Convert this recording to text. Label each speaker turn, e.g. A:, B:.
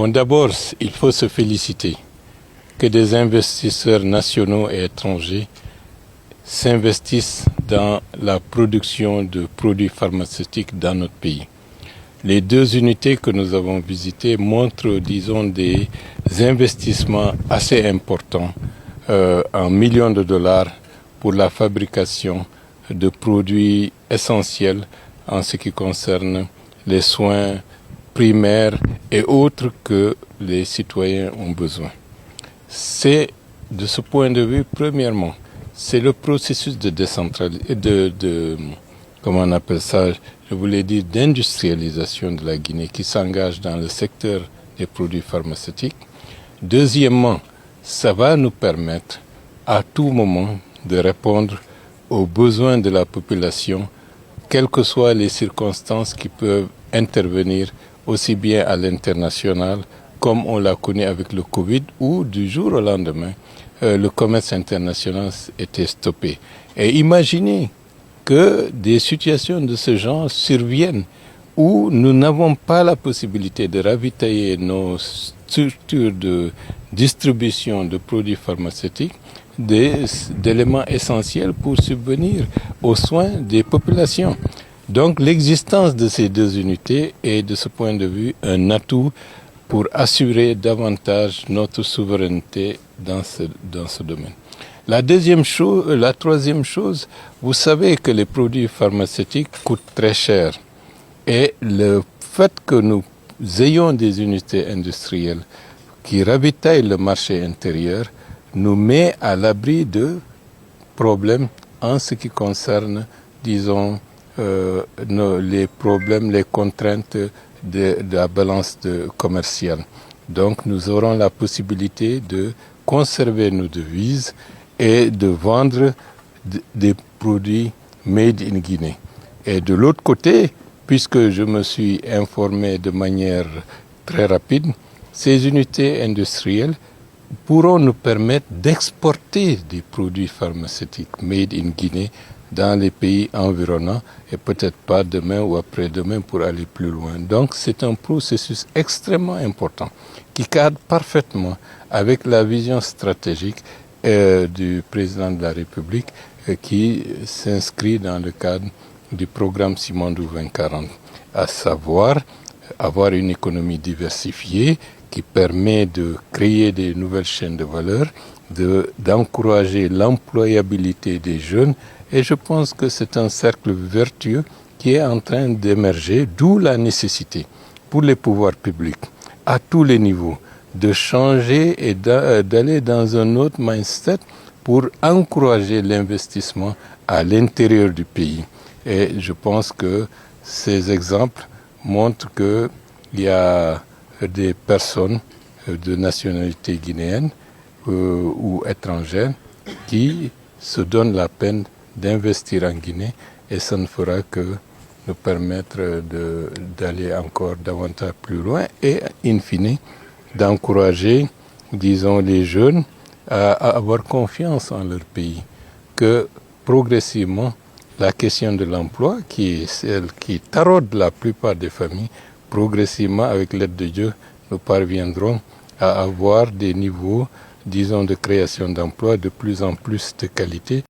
A: Bon, d'abord, il faut se féliciter que des investisseurs nationaux et étrangers s'investissent dans la production de produits pharmaceutiques dans notre pays. Les deux unités que nous avons visitées montrent, disons, des investissements assez importants en millions de dollars pour la fabrication de produits essentiels en ce qui concerne les soins primaires et autres que les citoyens ont besoin. C'est de ce point de vue, premièrement, c'est le processus de décentralisation, comment on appelle ça, je voulais dire d'industrialisation de la Guinée qui s'engage dans le secteur des produits pharmaceutiques. Deuxièmement, ça va nous permettre à tout moment de répondre aux besoins de la population, quelles que soient les circonstances qui peuvent intervenir aussi bien à l'international comme on l'a connu avec le Covid où du jour au lendemain, le commerce international était stoppé. Et imaginez que des situations de ce genre surviennent où nous n'avons pas la possibilité de ravitailler nos structures de distribution de produits pharmaceutiques d'éléments essentiels pour subvenir aux soins des populations. Donc l'existence de ces deux unités est de ce point de vue un atout pour assurer davantage notre souveraineté dans ce domaine. La troisième chose, vous savez que les produits pharmaceutiques coûtent très cher. Et le fait que nous ayons des unités industrielles qui ravitaillent le marché intérieur nous met à l'abri de problèmes en ce qui concerne, disons, les problèmes, les contraintes de la balance commerciale. Donc nous aurons la possibilité de conserver nos devises et de vendre des produits made in Guinée. Et de l'autre côté, puisque je me suis informé de manière très rapide, ces unités industrielles pourront nous permettre d'exporter des produits pharmaceutiques made in Guinée dans les pays environnants et peut-être pas demain ou après-demain pour aller plus loin. Donc c'est un processus extrêmement important qui cadre parfaitement avec la vision stratégique du président de la République qui s'inscrit dans le cadre du programme Simandou 2040, à savoir avoir une économie diversifiée qui permet de créer des nouvelles chaînes de valeur, d'encourager l'employabilité des jeunes. Et je pense que c'est un cercle vertueux qui est en train d'émerger, d'où la nécessité pour les pouvoirs publics, à tous les niveaux, de changer et d'aller dans un autre mindset pour encourager l'investissement à l'intérieur du pays. Et je pense que ces exemples montrent qu'il y a des personnes de nationalité guinéenne ou étrangère qui se donnent la peine d'investir en Guinée et ça ne fera que nous permettre d'aller encore davantage plus loin et, in fine, d'encourager, disons, les jeunes à avoir confiance en leur pays, que progressivement, la question de l'emploi, qui est celle qui taraude la plupart des familles, progressivement, avec l'aide de Dieu, nous parviendrons à avoir des niveaux, disons, de création d'emplois de plus en plus de qualité.